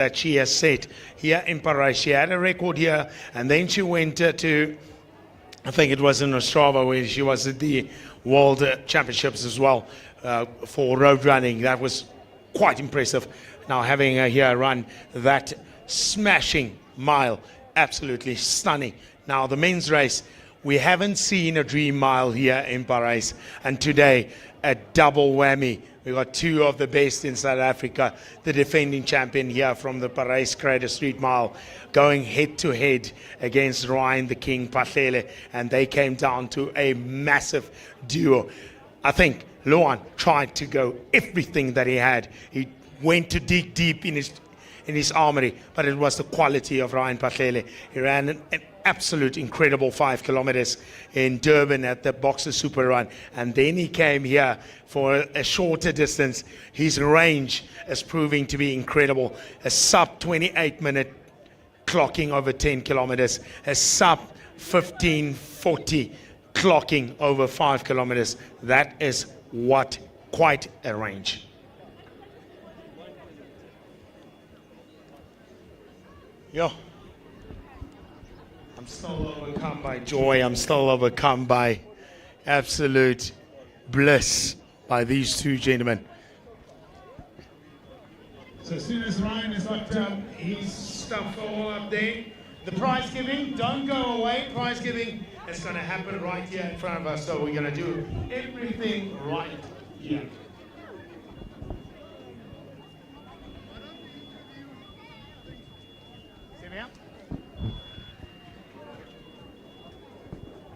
that she has set here in Parys. She had a record here, and then she went to, I think it was in Ostrava, where she was at the World Championships as well for road running. That was quite impressive. Now having her here run that smashing mile, absolutely stunning. Now the men's race, we haven't seen a dream mile here in Parys, and today a double whammy. We got two of the best in South Africa, the defending champion here from the Parys Crater Street Mile, going head to head against Ryan the King Patlele, and they came down to a massive duo. I think Luan tried to go everything that he had. He went to dig deep in his armory, but it was the quality of Ryan Patlele. He ran an absolute incredible 5 kilometers in Durban at the Boxer Super Run, and then he came here for a shorter distance. His range is proving to be incredible. A sub 28-minute clocking over 10 kilometers, a sub 15:40 clocking over 5 kilometers. That is quite a range. Yo. I'm still overcome by joy. I'm still overcome by absolute bliss by these two gentlemen. So as soon as Ryan has got his stuff all up there, the prize giving, don't go away. Prize giving is going to happen right here in front of us. So we're going to do everything right here.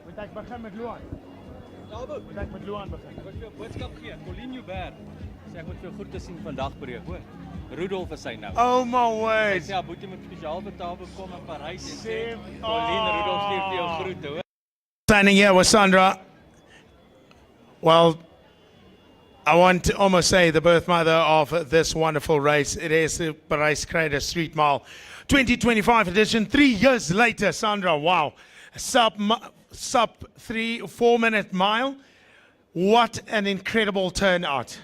Moet ek begin met Luan? Moet ek met Luan begin? Ek wil vir jou boodskap gee. Colleen Joubert sê ek moet vir jou groete sien vandag breek, hoor. Rudolf is sy nou. Oh my word. Ja, boetie moet spesiaal vir Tabo kom in Parys en sê Colleen Rudolf stuur vir jou groete, hoor. Standing here with Sandra. Well, I want to almost say the birth mother of this wonderful race. It is the Parys Crater Street Mile 2025 edition. 3 years later, Sandra, wow. Sub 3 or 4 minute mile. What an incredible turnout.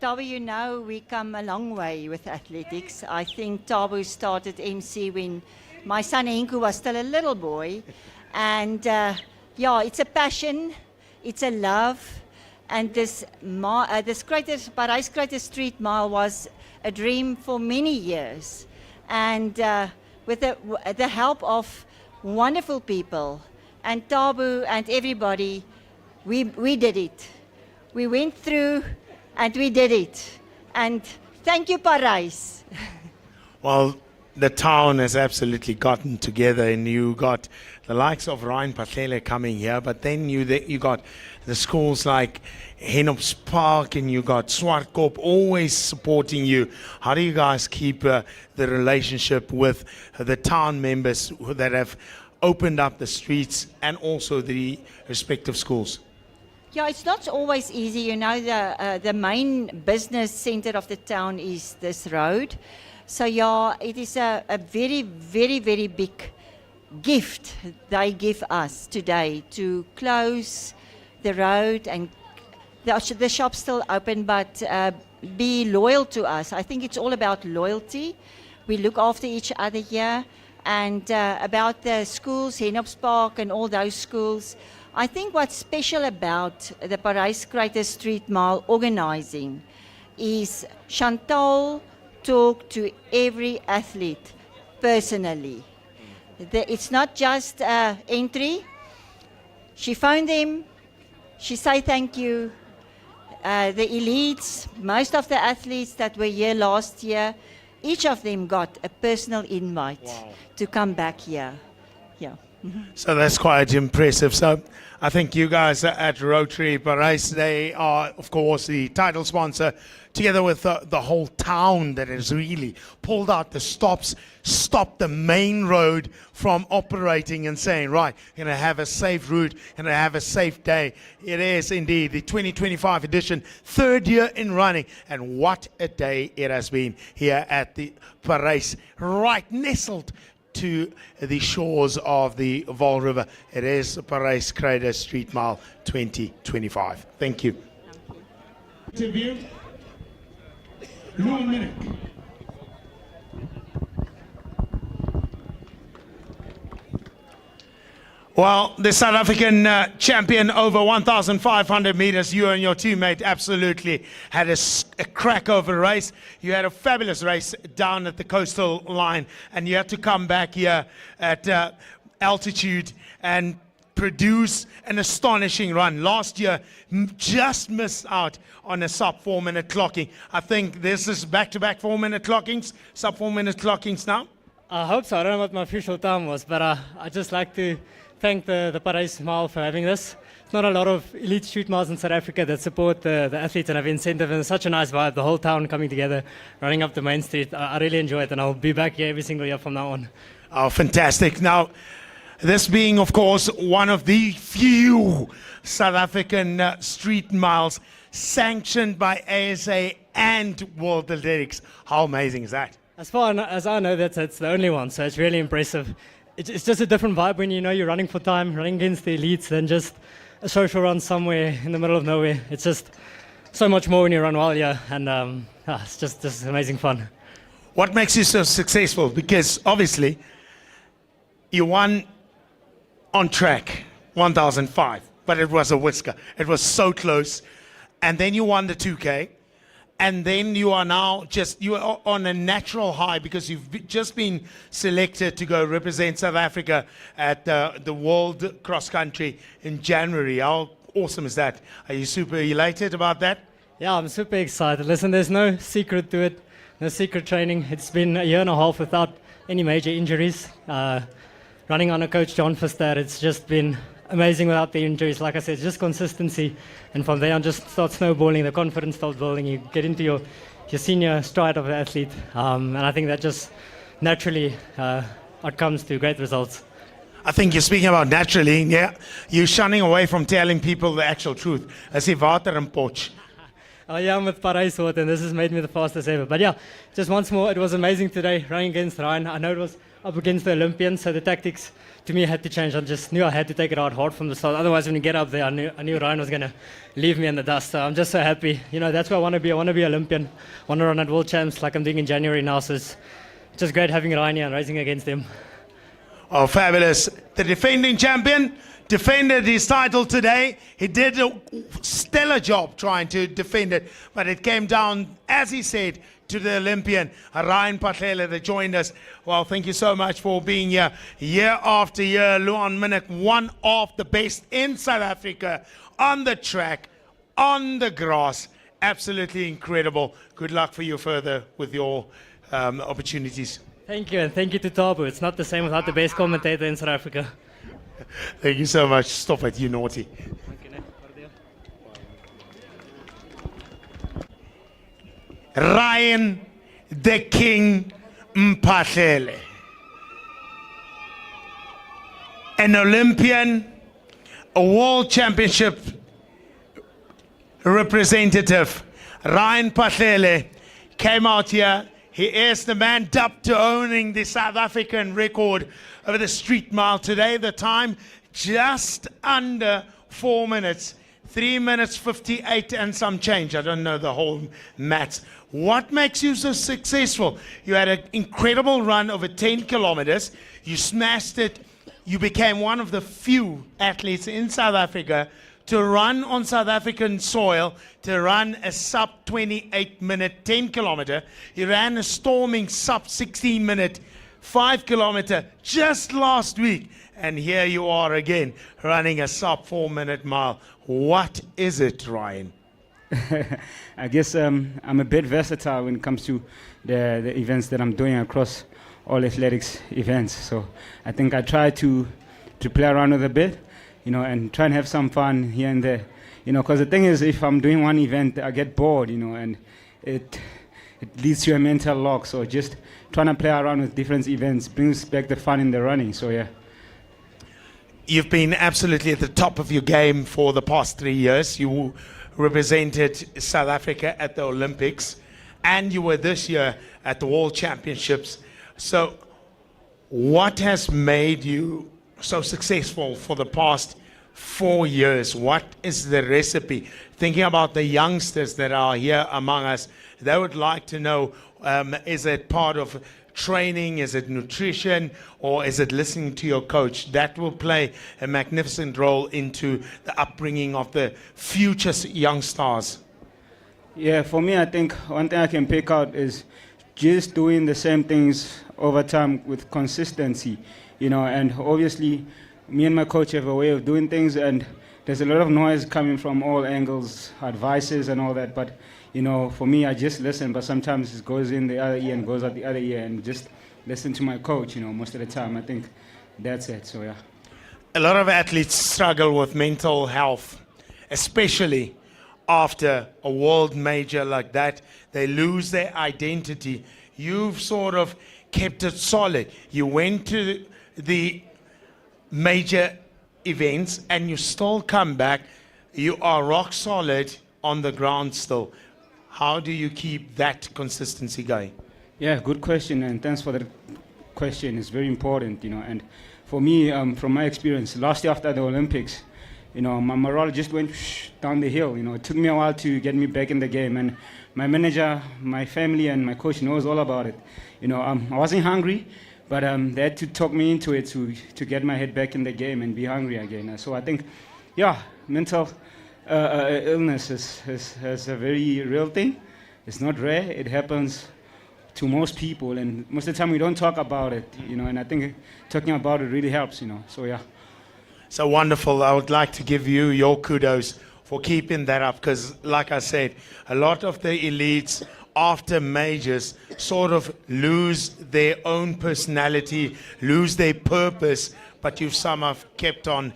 Tabo, you know, we come a long way with athletics. I think Tabo started MC when my son Henku was still a little boy. And yeah, it's a passion, it's a love. And this Parys Crater Street Mile was a dream for many years. And with the help of wonderful people and Tabo and everybody, we did it. We went through and we did it. And thank you, Parys. Well, the town has absolutely gotten together, and you got the likes of Ryan Patlele coming here, but then you got the schools like Henops Park, and you got Swartkop always supporting you. How do you guys keep the relationship with the town members that have opened up the streets and also the respective schools? Yeah, it's not always easy. You know, the main business center of the town is this road. So yeah, it is a very, very, very big gift they give us today to close the road and the shop's still open, but be loyal to us. I think it's all about loyalty. We look after each other here. And about the schools, Henops Park and all those schools, I think what's special about the Parys Crater Street Mile organizing is Chantal talked to every athlete personally. It's not just entry. She phoned them, she said thank you. The elites, most of the athletes that were here last year, each of them got a personal invite to come back here. Yeah. So that's quite impressive. So I think you guys at Rotary Parys, they are, of course, the title sponsor, together with the whole town that has really pulled out the stops, stopped the main road from operating and saying, right, you're going to have a safe route, you're going to have a safe day. It is indeed the 2025 edition, 3rd year in running. And what a day it has been here at the Parys, right nestled to the shores of the Vaal River. It is Parys Crater Street Mile 2025. Thank you. Interview. Luan Minnick. Well, the South African champion over 1,500 meters, you and your teammate absolutely had a crack over race. You had a fabulous race down at the coastal line, and you had to come back here at altitude and produce an astonishing run. Last year, just missed out on a sub 4 minute clocking. I think this is back-to-back 4 minute clockings, sub 4 minute clockings now. I hope so. I don't know what my official time was, but I'd just like to thank the Parys Mile for having this. It's not a lot of elite shoot miles in South Africa that support the athletes and have incentive, and it's such a nice vibe, the whole town coming together, running up the main street. I really enjoy it, and I'll be back here every single year from now on. Oh, fantastic. Now, this being, of course, one of the few South African street miles sanctioned by ASA and World Athletics. How amazing is that? As far as I know, it's the only one, so it's really impressive. It's just a different vibe when you know you're running for time, running against the elites, than just a social run somewhere in the middle of nowhere. It's just so much more when you run well, yeah, and it's just amazing fun. What makes you so successful? Because obviously, you won on track 1,005, but it was a whisker. It was so close. And then you won the 2K. And then you are now you are on a natural high because you've just been selected to go represent South Africa at the World Cross Country in January. How awesome is that? Are you super elated about that? Yeah, I'm super excited. Listen, there's no secret to it, no secret training. It's been a year and a half without any major injuries. Running under Coach John Verster, it's just been amazing without the injuries. Like I said, it's just consistency. And from there on, just start snowballing, the confidence starts building. You get into your senior stride of the athlete. And I think that just naturally outcomes to great results. I think you're speaking about naturally, yeah? You're shunning away from telling people the actual truth. As if water and poch. Oh yeah, I'm with Parys Water, and this has made me the fastest ever. But yeah, just once more, it was amazing today, running against Ryan. I know it was up against the Olympians, so the tactics to me had to change. I just knew I had to take it out hard from the start. Otherwise, when you get up there, I knew Ryan was going to leave me in the dust. So I'm just so happy. You know, that's where I want to be. I want to be Olympian. I want to run at World Champs like I'm doing in January now. So it's just great having Ryan here and racing against him. Oh, fabulous. The defending champion defended his title today. He did a stellar job trying to defend it, but it came down, as he said, to the Olympian, Ryan Patlele, that joined us. Well, thank you so much for being here year after year. Luan Minnick, one of the best in South Africa, on the track, on the grass. Absolutely incredible. Good luck for you further with your opportunities. Thank you, and thank you to Tabu. It's not the same without the best commentator in South Africa. Thank you so much. Stop it, you naughty. Ryan the King Mpatlele, an Olympian, a World Championship representative. Ryan Patlele came out here. He is the man dubbed to owning the South African record over the street mile today. The time just under 4 minutes. 3 minutes 58 and some change. I don't know the whole maths. What makes you so successful? You had an incredible run over 10 kilometers. You smashed it. You became one of the few athletes in South Africa to run on South African soil, to run a sub 28 minute 10 kilometer. You ran a storming sub 16 minute 5 kilometer just last week. And here you are again, running a sub 4 minute mile. What is it, Ryan? I guess I'm a bit versatile when it comes to the events that I'm doing across all athletics events. So I think I try to play around with a bit, you know, and try and have some fun here and there. You know, because the thing is, if I'm doing one event, I get bored, you know, and it leads to a mental lock. So just trying to play around with different events brings back the fun in the running. So yeah. You've been absolutely at the top of your game for the past 3 years. You represented South Africa at the Olympics, and you were this year at the World Championships. So what has made you so successful for the past 4 years? What is the recipe? Thinking about the youngsters that are here among us, they would like to know Is it part of training? Is it nutrition? Or is it listening to your coach? That will play a magnificent role into the upbringing of the future young stars. Yeah, for me, I think one thing I can pick out is just doing the same things over time with consistency, and obviously me and my coach have a way of doing things, and there's a lot of noise coming from all angles, advices and all that, but for me, I just listen, but sometimes it goes in the other ear and goes out the other ear, and just listen to my coach, most of the time. I think that's it, so yeah. A lot of athletes struggle with mental health, especially after a world major like that. They lose their identity. You've sort of kept it solid. You went to the major events and you still come back. You are rock solid on the ground still. How do you keep that consistency going? Yeah, good question, and thanks for the question. It's very important, and for me, from my experience, last year after the Olympics, my morale just went down the hill. It took me a while to get me back in the game, and my manager, my family, and my coach knows all about it. I wasn't hungry, but they had to talk me into it to get my head back in the game and be hungry again. So I think, yeah, mental illness is a very real thing. It's not rare. It happens to most people, and most of the time we don't talk about it. And I think talking about it really helps. So yeah. So wonderful. I would like to give you your kudos for keeping that up, because like I said, a lot of the elites after majors sort of lose their own personality, lose their purpose, but you've somehow kept on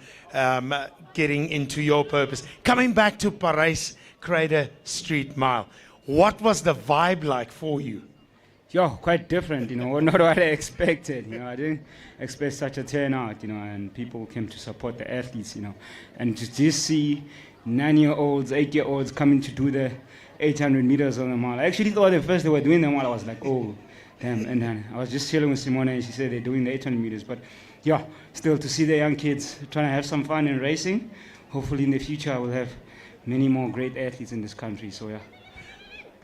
getting into your purpose. Coming back to Parys Crater Street Mile, what was the vibe like for you? Quite different, not what I expected. I didn't expect such a turnout, and people came to support the athletes, and to just see 9-year-olds, 8-year-olds coming to do the 800 meters on the mile. I actually thought at first they were doing the mile. I was like, oh, damn. And then I was just chilling with Simone, and she said they're doing the 800 meters. But still to see the young kids trying to have some fun in racing. Hopefully in the future I will have many more great athletes in this country. So yeah.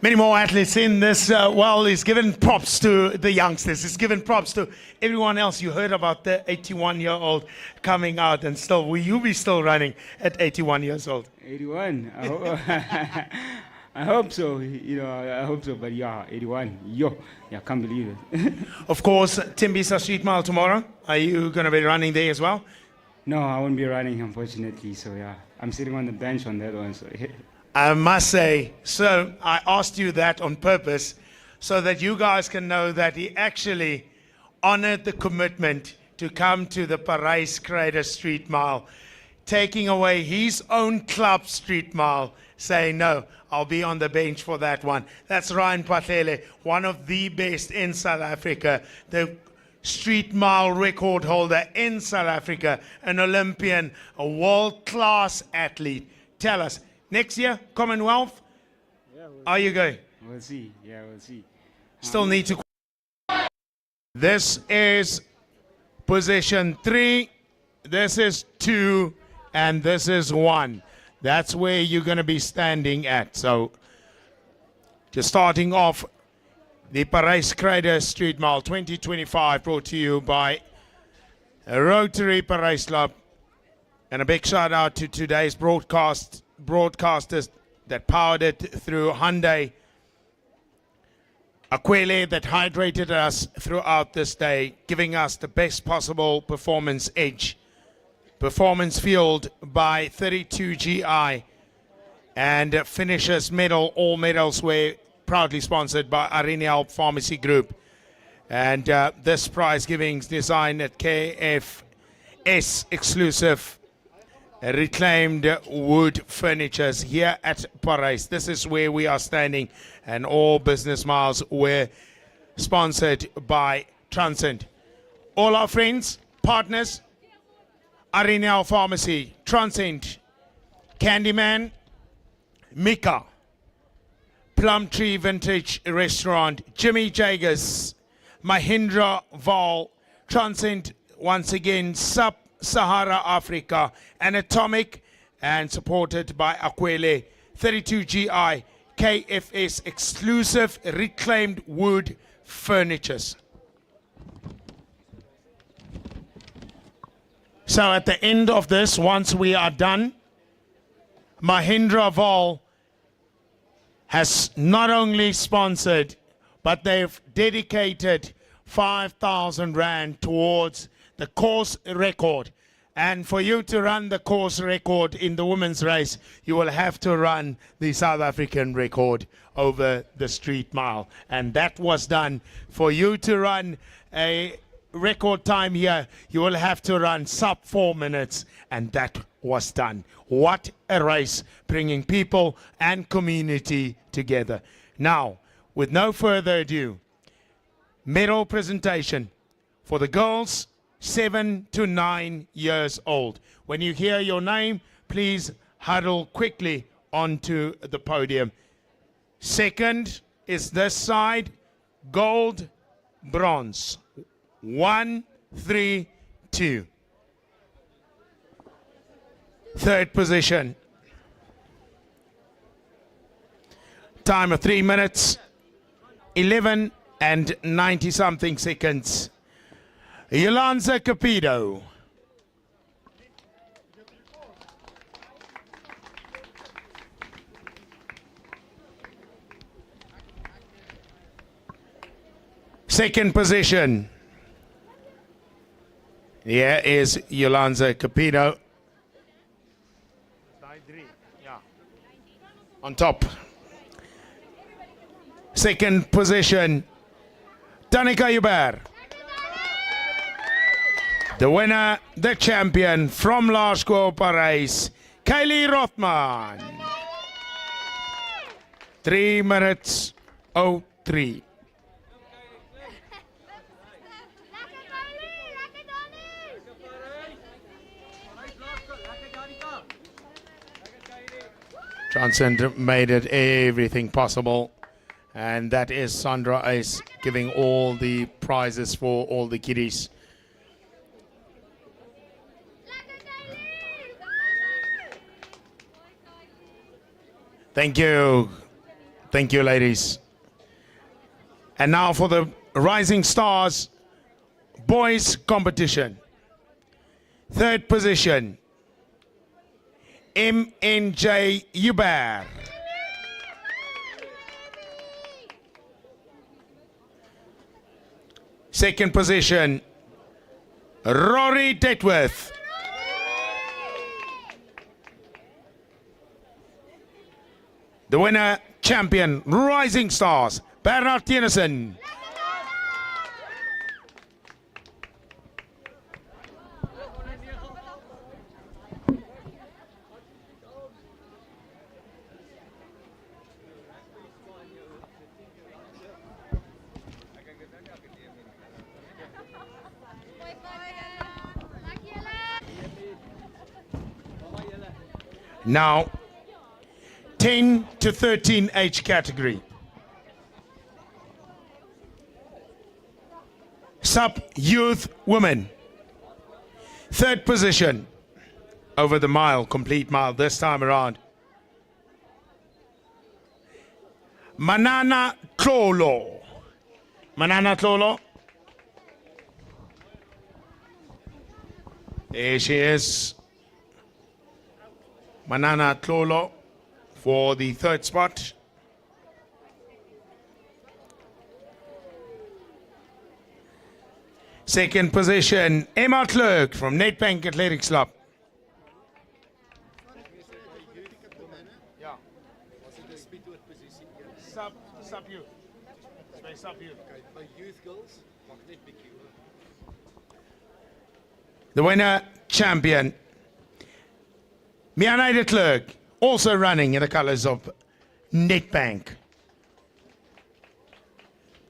Many more athletes in this. He's given props to the youngsters. He's given props to everyone else. You heard about the 81-year-old coming out, and still, will you be still running at 81 years old? 81. I hope so. I hope so. But 81. Can't believe it. Of course, Tembisa Street Mile tomorrow. Are you going to be running there as well? No, I won't be running, unfortunately. So I'm sitting on the bench on that one. So. I must say, so I asked you that on purpose so that you guys can know that he actually honored the commitment to come to the Parys Crater Street Mile, taking away his own club street mile, saying, no, I'll be on the bench for that one. That's Ryan Patlele, one of the best in South Africa, the street mile record holder in South Africa, an Olympian, a world-class athlete. Tell us, next year, Commonwealth, are you going? We'll see. We'll see. Still need to. This is position 3, this is 2, and this is 1. That's where you're going to be standing at. So, just starting off the Parys Crater Street Mile 2025, brought to you by Rotary Parys Club. And a big shout out to today's broadcasters that powered it through Hyundai, Aquele that hydrated us throughout this day, giving us the best possible performance edge. Performance fueled by 32 GI, and finishers medal, all medals were proudly sponsored by Arineal Pharmacy Group. And this prize giving is designed at KFS exclusive reclaimed wood furnitures here at Parys. This is where we are standing, and all business miles were sponsored by Transcend. All our friends, partners, Arineal Pharmacy, Transcend, Candyman, Mika, Plumtree Vintage Restaurant, Jimmy Jaggers, Mahindra Val, Transcend once again, Sub-Sahara Africa, Anatomic, and supported by Aquele, 32 GI, KFS exclusive reclaimed wood furnitures. So at the end of this, once we are done, Mahindra Val has not only sponsored, but they've dedicated 5,000 Rand towards the course record. And for you to run the course record in the women's race, you will have to run the South African record over the street mile. And that was done. For you to run a record time here, you will have to run sub 4 minutes, and that was done. What a race, bringing people and community together. Now, with no further ado, medal presentation for the girls 7 to 9 years old. When you hear your name, please huddle quickly onto the podium. Second is this side, gold, bronze. 1, 3, 2. Third position. Time of 3 minutes, 11 and 90 something seconds. Yolanda Capito. Second position. Here is Yolanda Capito. On top. Second position, Tanika Hubert. The winner, the champion from Laerskool Parys, Kylie Rothman. 3 minutes 03. Johnson made it everything possible, and that is Sandra Ace giving all the prizes for all the kiddies. Thank you, ladies. And now for the Rising Stars boys competition. Third position, MNJ Hubert. Second position, Rory Detworth. The winner, champion, Rising Stars, Bernard Tennyson. Now, 10 to 13 age category. Sub-youth women. Third position over the mile, complete mile this time around. Manana Tlolo. Manana Tlolo. There she is. Manana Tlolo for the third spot. Second position, Emma Clerk from Nedbank Athletics Club. Sub-youth. Sub-youth. The winner, champion, Mianne de Klerk, also running in the colors of Nedbank.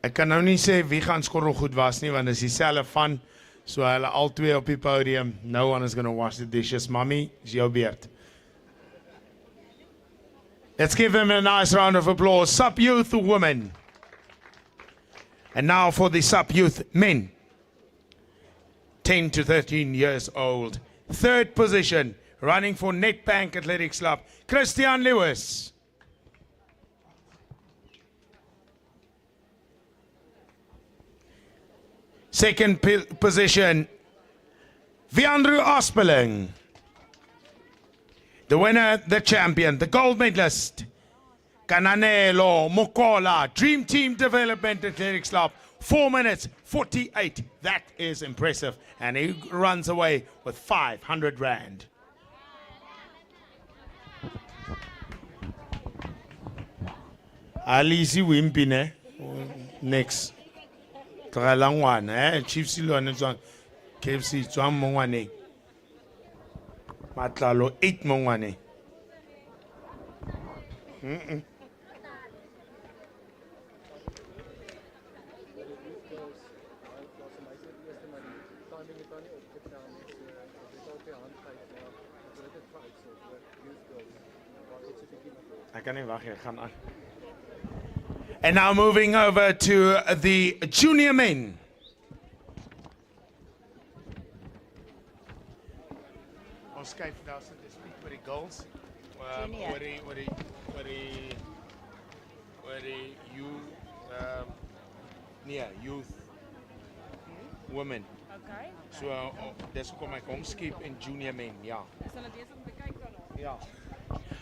Ek kan nou nie sê wie gaan skorrel goed was nie, want is dieselfde van, so hulle al twee op die podium. No one is going to wash the dishes. Mommy, is jou beurt. Let's give them a nice round of applause. Sub-youth women. And now for the sub-youth men. 10 to 13 years old. Third position, running for Nedbank Athletics Club, Christian Lewis. Second position, Viandru Aspeling. The winner, the champion, the gold medalist, Kananelo Mokola, Dream Team Development Athletics Club, 4 minutes 48. That is impressive. And he runs away with 500 rand. Alisi Wimpine. Next. Tralangwan, Chief Silon, KFC, Juan Mongwane. Matlalo, 8 Mongwane. I can't even. And now moving over to the junior men. Ons kyk nou as dit speak met die girls. Junior. Wat die youth women. Okay. So dis hoekom ek hom skiep in junior men, ja. Is hulle besig om te kyk daarna? Ja.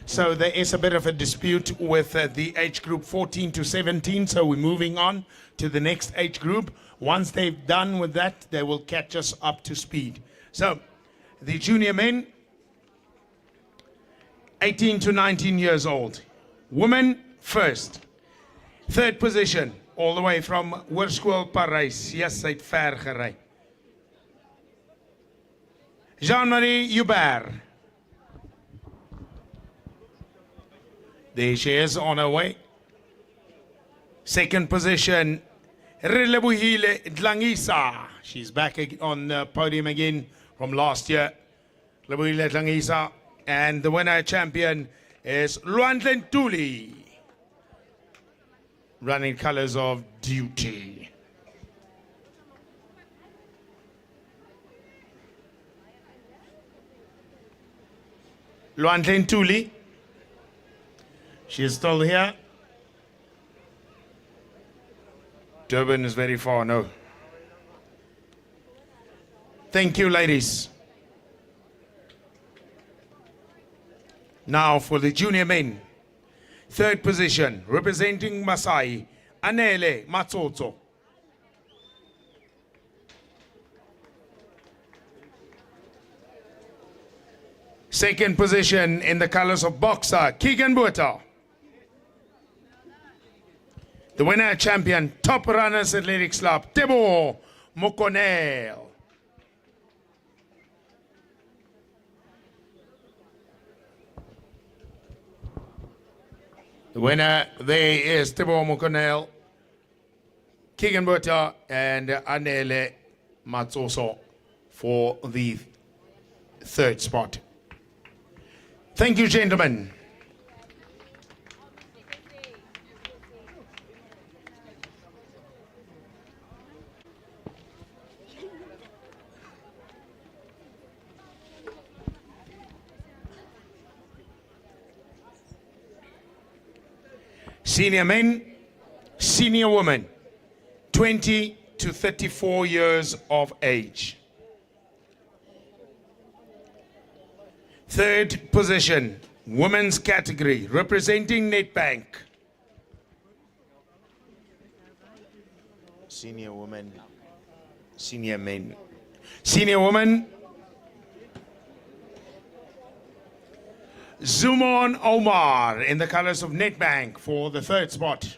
So there is a bit of a dispute with the age group 14 to 17. So we're moving on to the next age group. Once they've done with that, they will catch us up to speed. So the junior men, 18 to 19 years old. Women first. Third position, all the way from Hoërskool Parys. Yes, hy't ver gery. Jean-Marie Hubert. There she is on her way. Second position, Relebohile Dlangisa. She's back on the podium again from last year. Relebohile Dlangisa. And the winner champion is Luandlen Tuli. Running colors of duty. Luandlen Tuli. She is still here. Durban is very far, no. Thank you, ladies. Now for the junior men. Third position, representing Masai, Anele Matsotso. Second position in the colors of boxer, Keegan Buerta. The winner champion, Top Runners Athletics Club, Tebo Mokonel. The winner there is Tebo Mokonel, Keegan Buerta, and Anele Matsoso for the third spot. Thank you, gentlemen. Senior men, senior women, 20 to 34 years of age. Third position, women's category, representing Nedbank. Senior women, senior men. Senior woman, Zumon Omar in the colors of Nedbank for the third spot.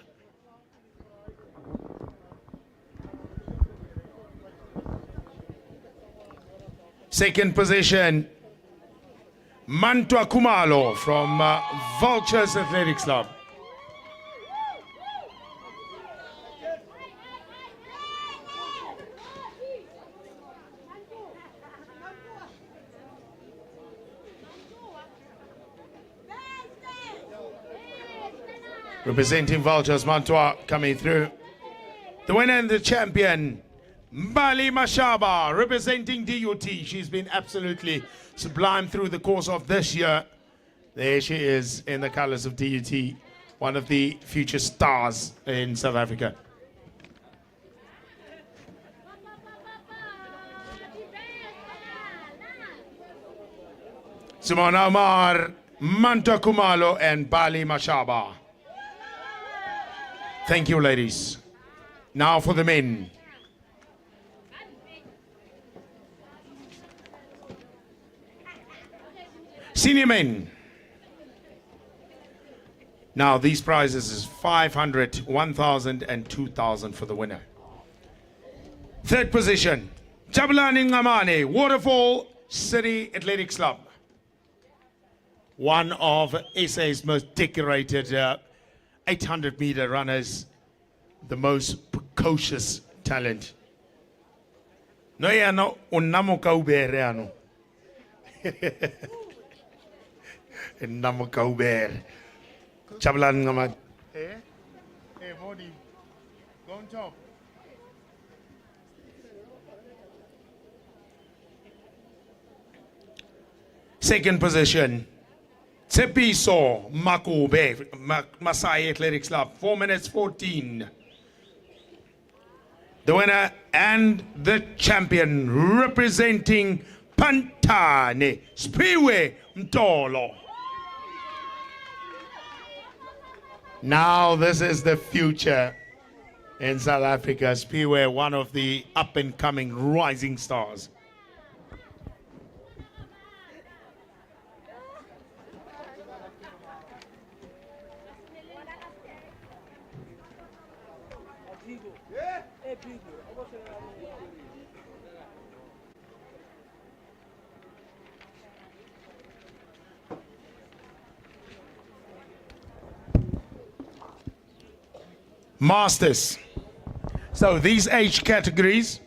Second position, Mantua Kumalo from Vultures Athletics Club. Representing Vultures, Mantua coming through. The winner and the champion, Mbali Mashaba, representing DUT. She's been absolutely sublime through the course of this year. There she is in the colors of DUT, one of the future stars in South Africa. Simona Omar, Manta Kumalo, and Bali Mashaba. Thank you, ladies. Now for the men. Senior men. Now these prizes is 500, 1,000 and 2,000 for the winner. Third position, Jabulani Ngamane, Waterfall City Athletics Club. One of SA's most decorated 800-meter runners, the most precocious talent. No ya no unamo kaubere ano. Namo kaubere. Jabulani Ngamane. Eh? Hey, Modi. Go on top. Second position, Tsepiso Makube, Masai Athletics Club, 4 minutes 14. The winner and the champion representing Pantane, Spiwe Mtolo. Now this is the future in South Africa. Spiwe, one of the up and coming rising stars. Masters. So these age categories,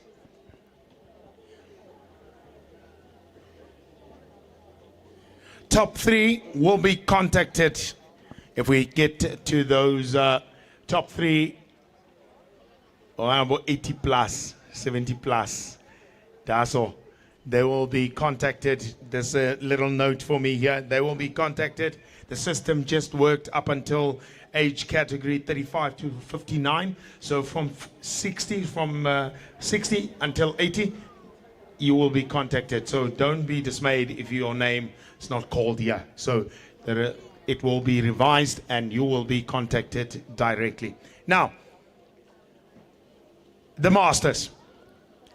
top 3 will be contacted if we get to those top 3, about 80 plus, 70 plus. That's all. They will be contacted. There's a little note for me here. They will be contacted. The system just worked up until age category 35 to 59. So from 60 until 80, you will be contacted. So don't be dismayed if your name is not called here. So it will be revised and you will be contacted directly. Now, the Masters.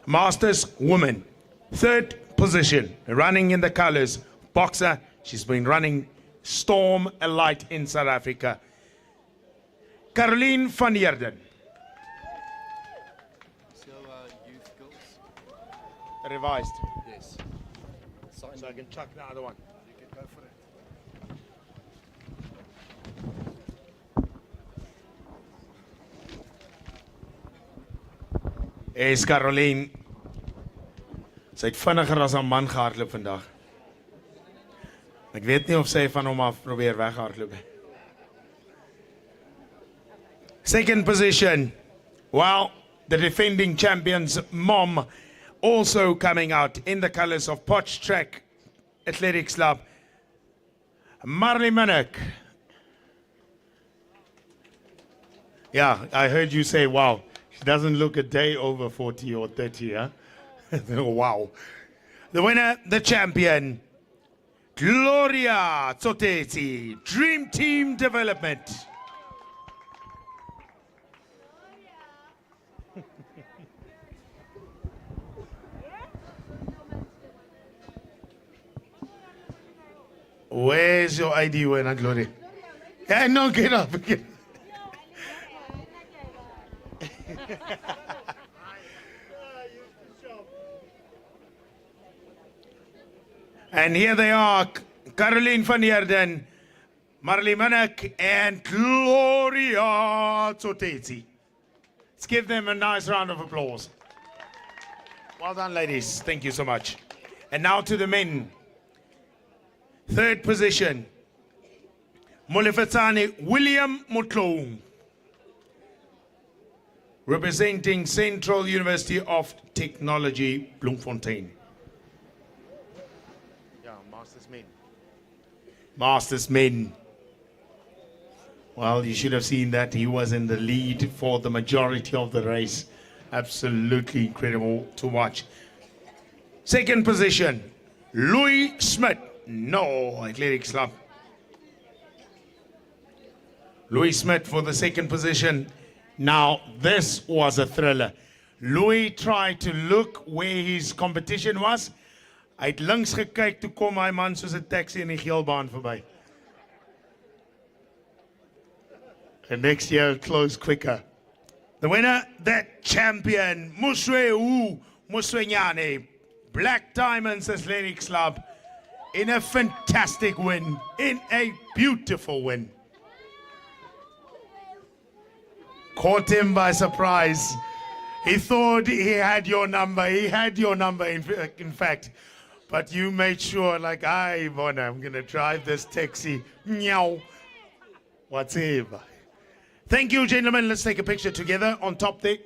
Masters woman. Third position, running in the colors, boxer. She's been running Storm Elite in South Africa. Caroline van Heerden. So, youth goals? Revised. Yes. So I can chuck the other one. You can go for it. Is Caroline. Sy het vinniger as 'n man gehardloop vandag. Ek weet nie of sy van hom af probeer weghardloop nie. Second position. Well, the defending champions mom also coming out in the colors of Potchefstroom Athletics Club. Marley Minnick. Yeah, I heard you say, wow, she doesn't look a day over 40 or 30, huh? Wow. The winner, the champion, Gloria Tsotesi, Dream Team Development. Where's your ID winner, Gloria? Yeah, no, get up. Get up. And here they are, Caroline van Heerden, Marley Minnick, and Gloria Tsotesi. Let's give them a nice round of applause. Well done, ladies. Thank you so much. And now to the men. Third position, Molefetsane William Motloung, representing Central University of Technology, Bloemfontein. Yeah, Masters men. Masters men. Well, you should have seen that he was in the lead for the majority of the race. Absolutely incredible to watch. Second position, Louis Smith, No Athletics Club. Louis Smith for the second position. Now, this was a thriller. Louis tried to look where his competition was. Hy het links gekyk, toe kom hy man soos 'n taxi in die geelbaan verby. And next year, close quicker. The winner, the champion, Muswenyane, Black Diamonds Athletics Club, in a fantastic win, in a beautiful win. Caught him by surprise. He thought he had your number. He had your number, in fact. But you made sure, like, Ivona, I'm going to drive this taxi. Meow. Whatever. Thank you, gentlemen. Let's take a picture together on top there.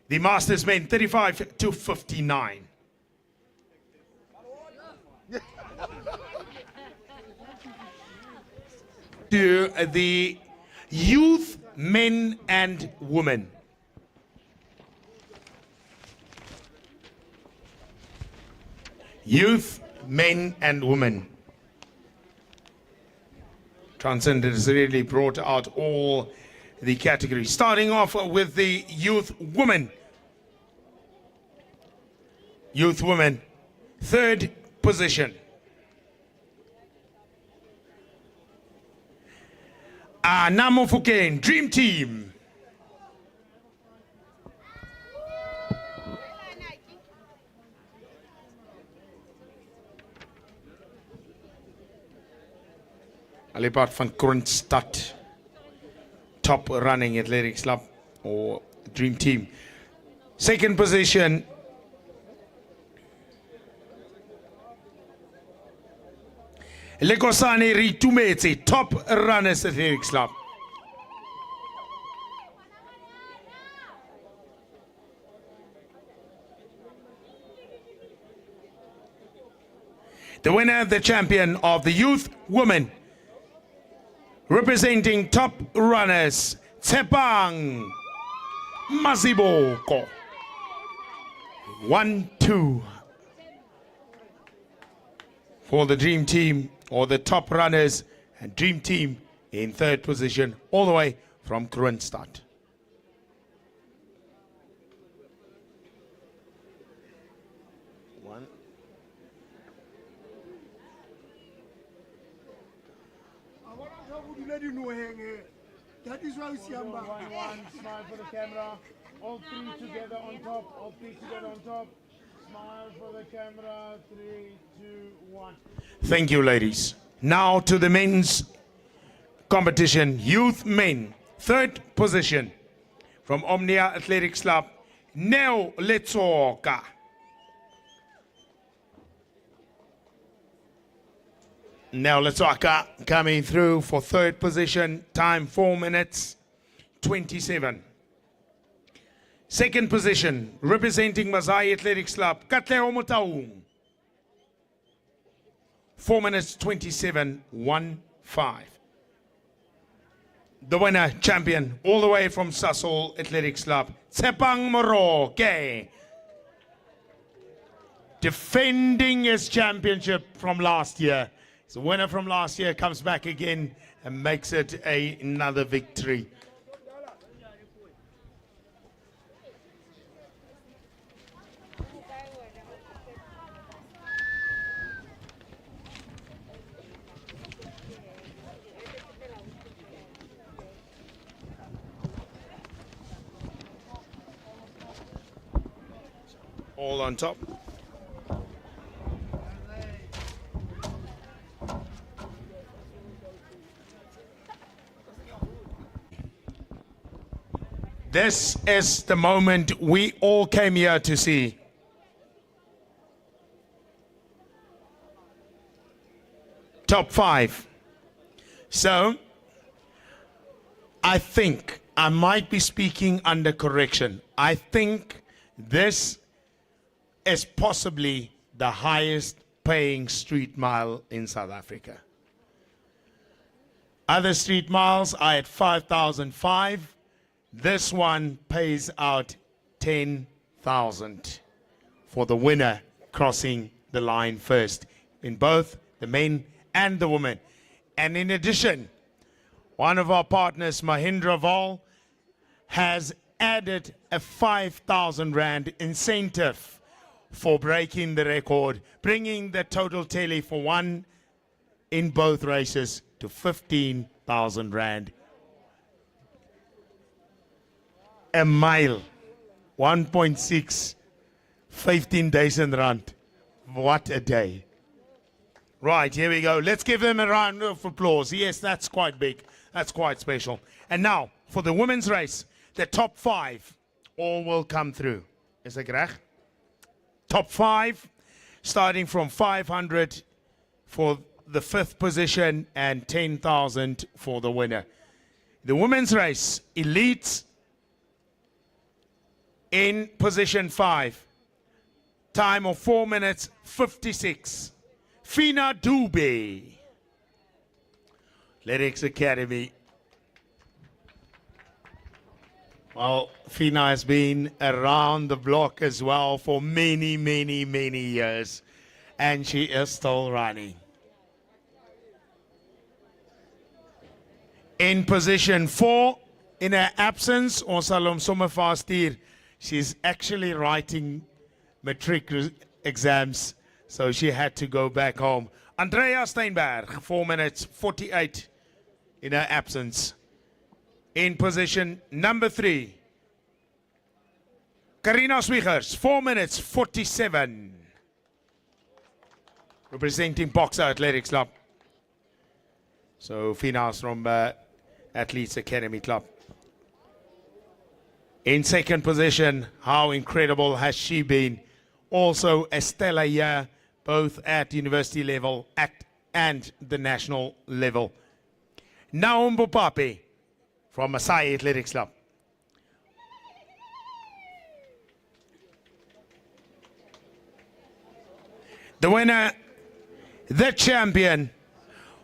The Masters men, 35 to 59. To the youth, men and women. Youth, men and women. Transcendent has really brought out all the categories. Starting off with the youth women. Youth women, third position. Namo Fukeng, Dream Team. Alipart van Kronstadt, top running athletics club or Dream Team. Second position, Lekosane Ritumetse, top runners athletics club. The winner, the champion of the youth women, representing top runners, Tsepang Maziboko. 1-2 for the Dream Team, or the top runners and Dream Team in third position, all the way from Kronstadt. That is why we see him back. Smile for the camera. All three together on top. All three together on top. Smile for the camera. 3, 2, 1. Thank you, ladies. Now to the men's competition. Youth men. Third position. From Omnia Athletics Club, Neo Letsoka. Now Letsoka coming through for third position. Time 4 minutes 27. Second position, representing Mazai Athletics Club, Katleo Motaung. 4 minutes 27, 1-5. The winner, champion, all the way from Sasol Athletics Club, Tsepang Moroke. Defending his championship from last year. The winner from last year comes back again and makes it another victory. All on top. This is the moment we all came here to see. Top 5. So, I think I might be speaking under correction. I think this is possibly the highest paying street mile in South Africa. Other street miles are at 5,005. This one pays out 10,000 for the winner crossing the line first in both the men and the women. And in addition, one of our partners, Mahindra Val, has added a 5,000 Rand incentive for breaking the record, bringing the total tally for one in both races to 15,000 Rand. A mile, 1.6, 15,000 Rand. What a day. Right, here we go. Let's give them a round of applause. Yes, that's quite big. That's quite special. And now, for the women's race, the top 5 all will come through. Is that correct? Top 5, starting from 500 for the 5th position and 10,000 for the winner. The women's race, elites in position 5. Time of 4 minutes 56. Fina Dube, Athletics Academy. Well, Fina has been around the block as well for many, many, many years, and she is still running. In position 4, in her absence, ons sal hom sommer vasstuur. She's actually writing matric exams, so she had to go back home. Andrea Steinberg, 4 minutes 48 in her absence. In position number 3, Karina Swiegers, 4 minutes 47. Representing Boxer Athletics Club. So Fina's from Athletes Academy Club. In second position, how incredible has she been? Also Estella here, both at university level and the national level. Naum Bopape from Masai Athletics Club. The winner, the champion,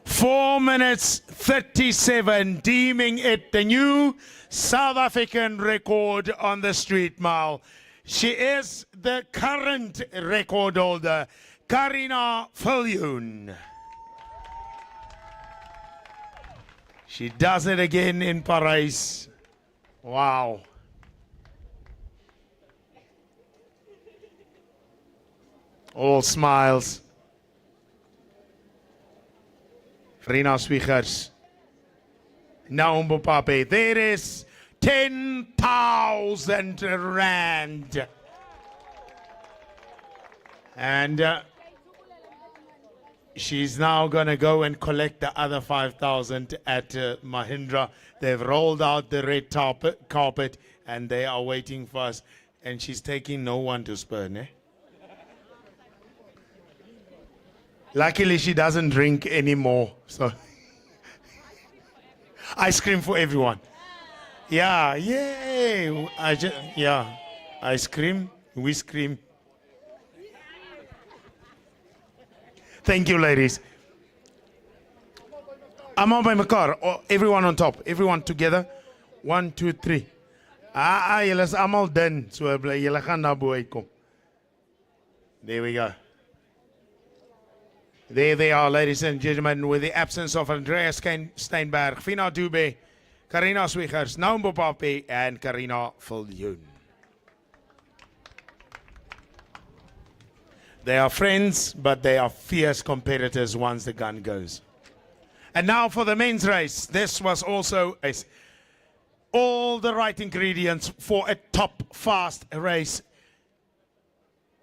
4 minutes 37, deeming it the new South African record on the street mile. She is the current record holder, Karina Viljoen. She does it again in Parys. Wow. All smiles. Karina Swiegers. Now Mbopape. There is 10,000 Rand. And she's now going to go and collect the other 5,000 at Mahindra. They've rolled out the red carpet and they are waiting for us. And she's taking no one to spurn, eh? Luckily, she doesn't drink anymore. So, ice cream for everyone. Yeah, yay! Yeah, ice cream, we cream. Thank you, ladies. I'm all by my car. Oh, everyone on top. Everyone together. 1, 2, 3. Julle is almal dun. So julle gaan na bo uitkom. There we go. There they are, ladies and gentlemen, with the absence of Andreas Steinberg, Fina Dube, Karina Swiegers, Naum Bopape, and Karina Viljoen. They are friends, but they are fierce competitors once the gun goes. And now for the men's race. This was also all the right ingredients for a top fast race.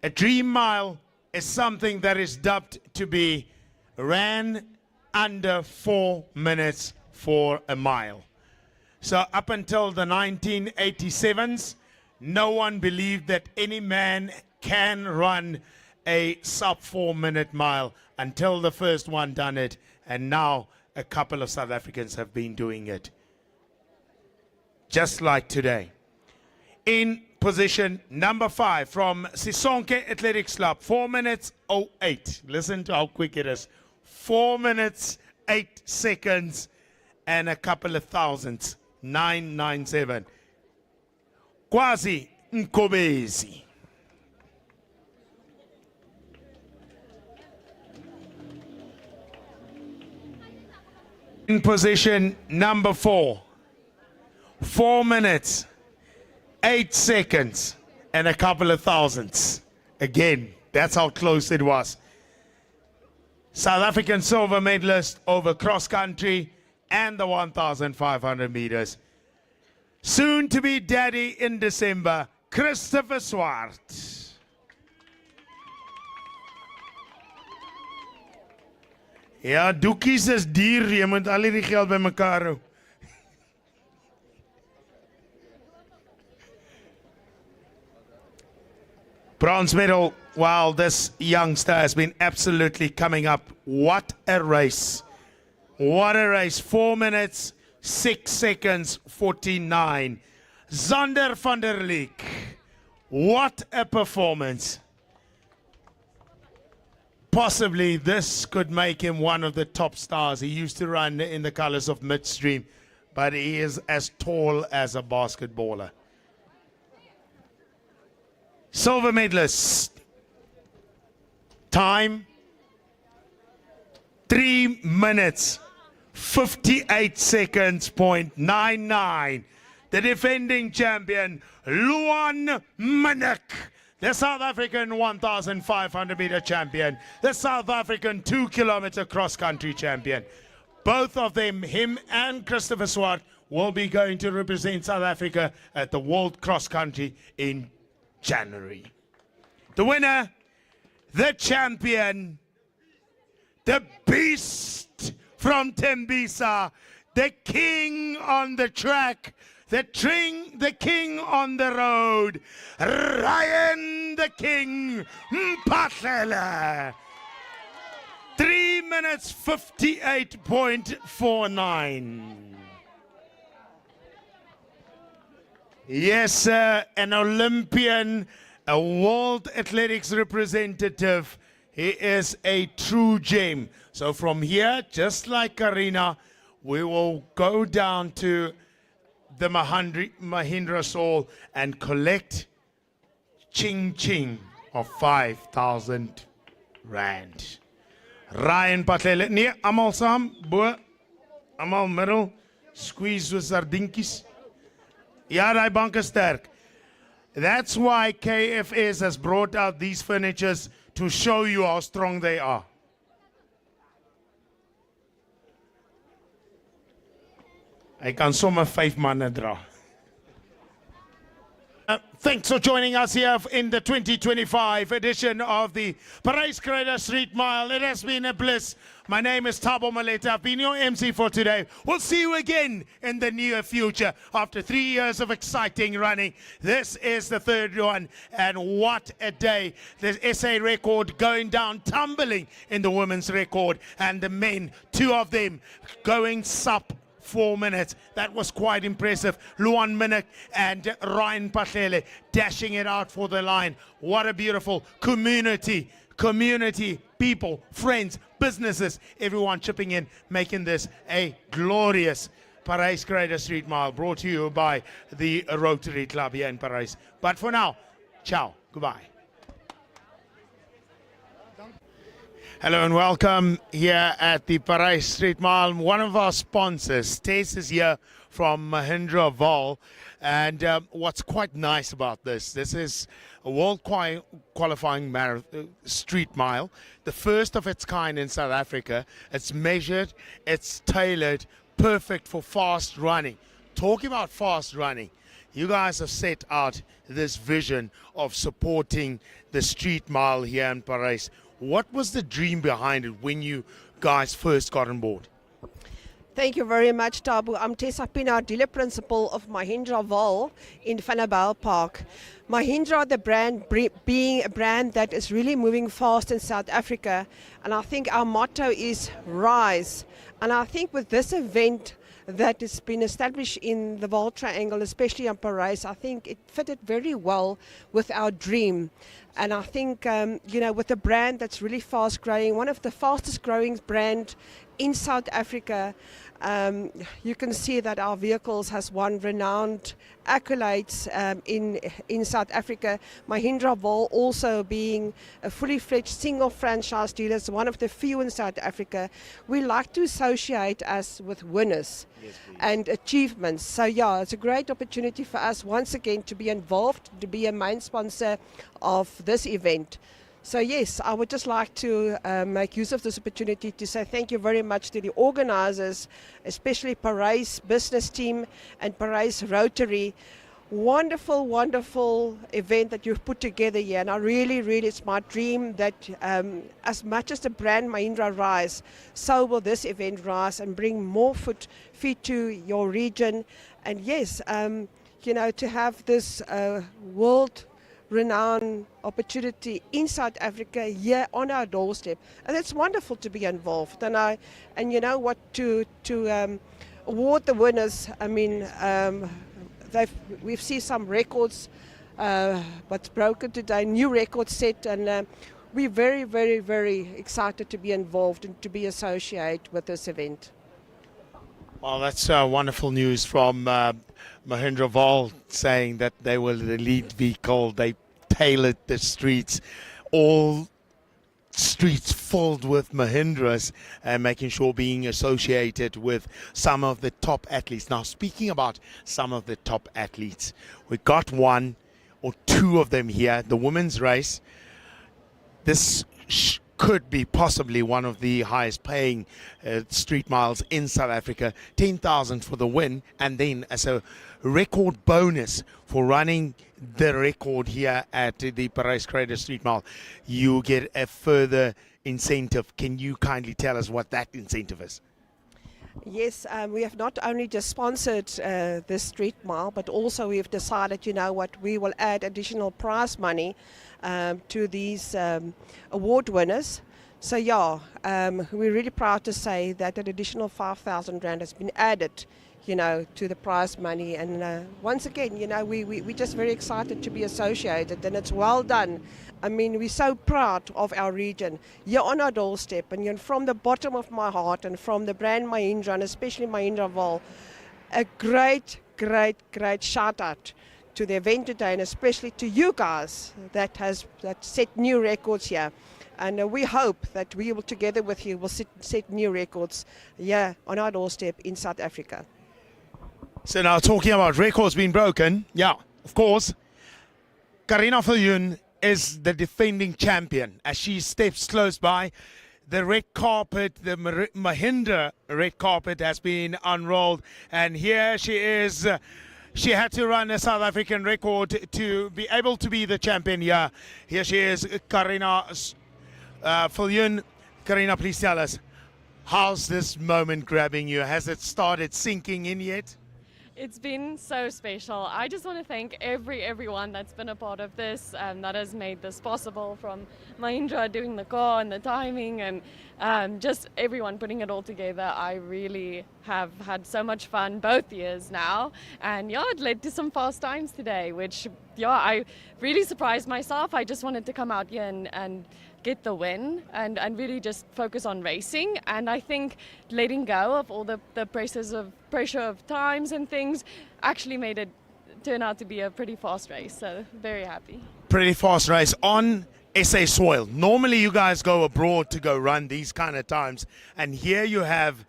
A dream mile is something that is dubbed to be ran under 4 minutes for a mile. So up until the 1987s, no one believed that any man can run a sub 4 minute mile until the first one done it. And now a couple of South Africans have been doing it. Just like today. In position number 5 from Sisonke Athletics Club, 4 minutes 08. Listen to how quick it is. 4 minutes 8 seconds and a couple of thousands. 997. Kwazi Nkobezi. In position number 4. 4 minutes, 8 seconds, and a couple of thousandths. Again, that's how close it was. South African silver medalist over cross country and the 1,500 meters. Soon to be daddy in December, Christopher Swart. Ja, doekies is duur, jy moet al die geld by mekaar hou. Bronze medal. Wow, this youngster has been absolutely coming up. What a race. What a race. 4 minutes, 6 seconds, 49. Zander van der Leek. What a performance. Possibly this could make him one of the top stars. He used to run in the colors of midstream, but he is as tall as a basketballer. Silver medalist. Time 3 minutes 58 seconds, 0.99. The defending champion, Luan Minnick. The South African 1,500 meter champion. The South African 2 kilometer cross country champion. Both of them, him and Christopher Swart, will be going to represent South Africa at the World Cross Country in January. The winner, the champion, the beast from Tembisa, the king on the track, the king on the road, Ryan the King Mphahlele. 3 minutes 58.49. Yes, sir, an Olympian, a World Athletics representative. He is a true gem. So from here, just like Karina, we will go down to the Mahindra Soul and collect ching ching of 5,000 rand. Ryan Mphahlele, nee, almal saam, bo, almal middel, squeeze soos sardinkies. Ja, die bank is sterk. That's why KFS has brought out these furnitures to show you how strong they are. Hy kan sommer 5 manne dra. Thanks for joining us here in the 2025 edition of the Parys Crater Street Mile. It has been a bliss. My name is Thabo Maleta. I've been your MC for today. We'll see you again in the near future after 3 years of exciting running. This is the third one, and what a day. The SA record going down, tumbling in the women's record, and the men, 2 of them, going sub 4 minutes. That was quite impressive. Luan Minnick and Ryan Mphahlele dashing it out for the line. What a beautiful community, people, friends, businesses, everyone chipping in, making this a glorious Parys Crater Street Mile, brought to you by the Rotary Club here in Parys. But for now, ciao, goodbye. Hello and welcome here at the Parys Street Mile. One of our sponsors, Tess, is here from Mahindra Vol. And what's quite nice about this is a world qualifying street mile, the first of its kind in South Africa. It's measured, it's tailored, perfect for fast running. Talking about fast running, you guys have set out this vision of supporting the street mile here in Parys. What was the dream behind it when you guys first got on board? Thank you very much, Tabu. I'm Tessa Pina, dealer principal of Mahindra Vol in Vanderbijl Park. Mahindra, the brand, being a brand that is really moving fast in South Africa, and I think our motto is Rise. And I think with this event that has been established in the Vaal Triangle, especially on Parys, I think it fitted very well with our dream. And I think, with a brand that's really fast growing, one of the fastest growing brand in South Africa. You can see that our vehicles has won renowned accolades in South Africa. Mahindra Vol also being a fully fledged single franchise dealer, is one of the few in South Africa. We like to associate us with winners and achievements. So yeah, it's a great opportunity for us once again to be involved, to be a main sponsor of this event. So yes, I would just like to make use of this opportunity to say thank you very much to the organisers, especially Parys business team and Parys Rotary. Wonderful, wonderful event that you've put together here, and I really, it's my dream that as much as the brand Mahindra rise, so will this event rise and bring more feet to your region. And yes, you know, to have this world renowned opportunity in South Africa here on our doorstep, and it's wonderful to be involved. And you know what, to award the winners. I mean, we've seen some records what's broken today, new records set, and we're very excited to be involved and to be associated with this event. Well, that's wonderful news from Mahindra Vol, saying that they were the lead vehicle. They tailored the streets, all streets filled with Mahindras, and making sure being associated with some of the top athletes. Now, speaking about some of the top athletes, we got one or two of them here. The women's race, this could be possibly one of the highest paying street miles in South Africa. 10,000 for the win, and then as a record bonus for running the record here at the Parys Crater Street Mile, you get a further incentive. Can you kindly tell us what that incentive is? Yes, we have not only just sponsored this street mile, but also we've decided, you know what, we will add additional prize money to these award winners. So yeah, we're really proud to say that an additional 5,000 Rand has been added, you know, to the prize money. And once again, you know, we're just very excited to be associated, and it's well done. I mean, we're so proud of our region. You're on our doorstep, and you're from the bottom of my heart and from the brand Mahindra, and especially Mahindra Vol, a great shout out to the event today, and especially to you guys that set new records here. And we hope that we will, together with you, will set new records here on our doorstep in South Africa. So now, talking about records being broken, yeah, of course, Karina Viljoen is the defending champion. As she steps close by, the red carpet, the Mahindra red carpet has been unrolled, and here she is. She had to run a South African record to be able to be the champion here. Here she is, Karina Viljoen. Karina, please tell us, how's this moment grabbing you? Has it started sinking in yet? It's been so special. I just want to thank everyone that's been a part of this and that has made this possible, from Mahindra doing the car and the timing, and just everyone putting it all together. I really have had so much fun both years now, and yeah, it led to some fast times today, which yeah, I really surprised myself. I just wanted to come out here and get the win and really just focus on racing, and I think letting go of all the pressure of times and things actually made it turn out to be a pretty fast race, so very happy. Pretty fast race on SA soil. Normally you guys go abroad to go run these kind of times, and here you have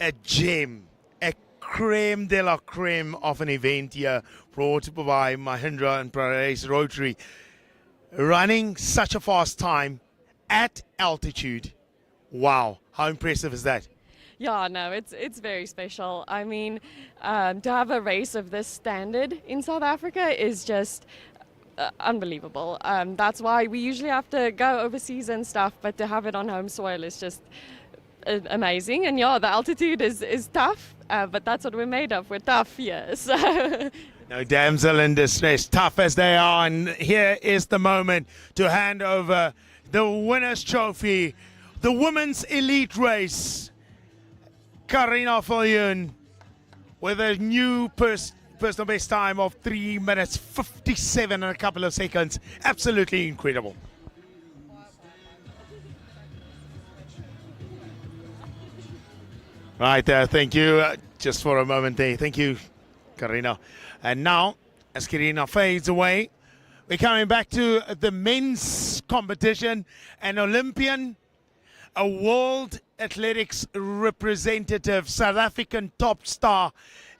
a gem, a creme de la creme of an event here brought by Mahindra and Parys Rotary, running such a fast time at altitude. Wow, how impressive is that? Yeah, no, it's very special. I mean, to have a race of this standard in South Africa is just unbelievable. That's why we usually have to go overseas and stuff, but to have it on home soil is just amazing. And yeah, the altitude is tough, but that's what we're made of. We're tough, yeah. So. No damsel in distress, tough as they are. And here is the moment to hand over the winner's trophy, the women's elite race. Karina Viljoen with a new personal best time of 3 minutes 57 and a couple of seconds. Absolutely incredible. Right there, thank you. Just for a moment there, thank you, Karina. And now, as Karina fades away, we're coming back to the men's competition. An Olympian, a world athletics representative, South African top star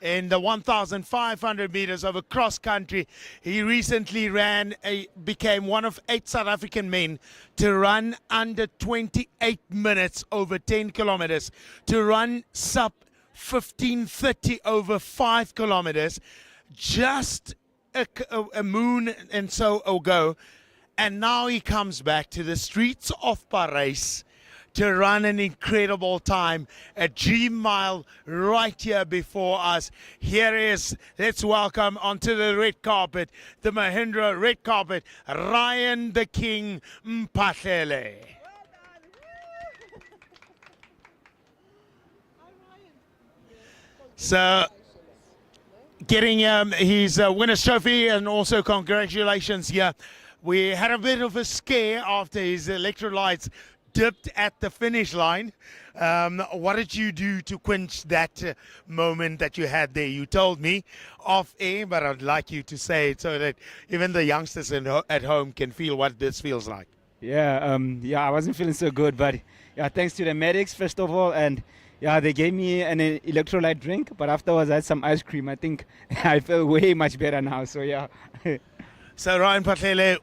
in the 1,500 meters over cross country. He recently became one of 8 South African men to run under 28 minutes over 10 kilometers, to run sub 15:30 over 5 kilometers, just a moon and so ago. And now he comes back to the streets of Parys to run an incredible time, a dream mile right here before us. Here is, let's welcome onto the red carpet, the Mahindra red carpet, Ryan the King Mphahlele. So, getting his winner's trophy, and also congratulations here. We had a bit of a scare after his electrolytes dipped at the finish line. What did you do to quench that moment that you had there? You told me off air, but I'd like you to say it so that even the youngsters at home can feel what this feels like. Yeah, I wasn't feeling so good, but yeah, thanks to the medics first of all, and yeah, they gave me an electrolyte drink, but afterwards I had some ice cream. I think I feel way much better now, so yeah. So Ryan Mphahlele,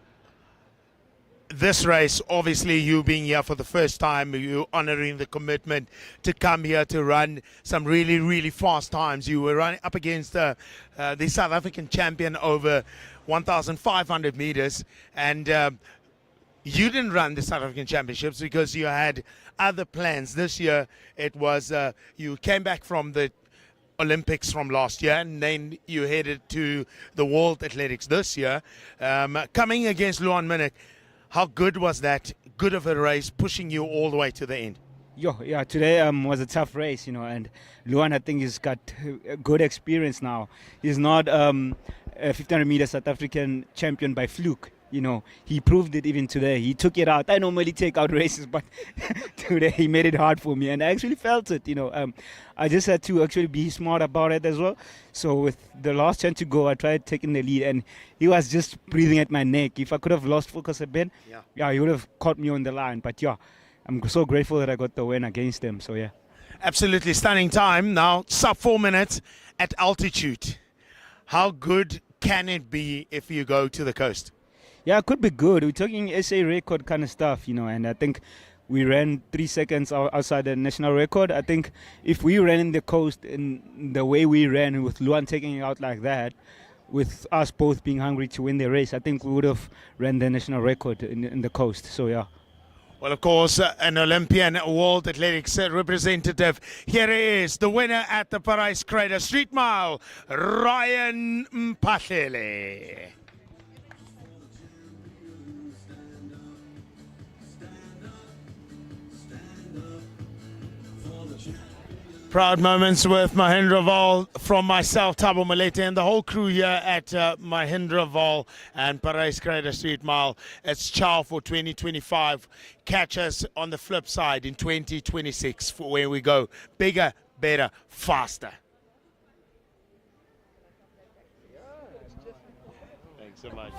this race, obviously you being here for the first time, you honoring the commitment to come here to run some really, really fast times. You were running up against the South African champion over 1,500 meters, and you didn't run the South African Championships because you had other plans. This year it was you came back from the Olympics from last year, and then you headed to the World Athletics this year, coming against Luan Minnick. How good was that? Good of a race, pushing you all the way to the end. Yeah, today was a tough race, you know, and Luan, I think, he's got a good experience now. He's not a 1500 meter South African champion by fluke. You know, he proved it even today. He took it out. I normally take out races, but today he made it hard for me, and I actually felt it. You know, I just had to actually be smart about it as well. So with the last chance to go, I tried taking the lead, and he was just breathing at my neck. If I could have lost focus a bit, yeah, he would have caught me on the line. But yeah, I'm so grateful that I got the win against him. So yeah, absolutely stunning time. Now sub 4 minutes at altitude. How good can it be if you go to the coast? Yeah, it could be good. We're talking SA record kind of stuff, you know, and I think we ran 3 seconds outside the national record. I think if we ran in the coast in the way we ran, with Luan taking it out like that, with us both being hungry to win the race, I think we would have ran the national record in the coast. So, yeah. Well, of course, an Olympian World Athletics representative. Here is the winner at the Parys Crater Street Mile, Ryan Mphahlele. Proud moments with Mahindra Vol from myself, Thabo Malete, and the whole crew here at Mahindra Vol and Parys Crater Street Mile. It's ciao for 2025. Catch us on the flip side in 2026 for where we go bigger, better, faster. Thanks so much.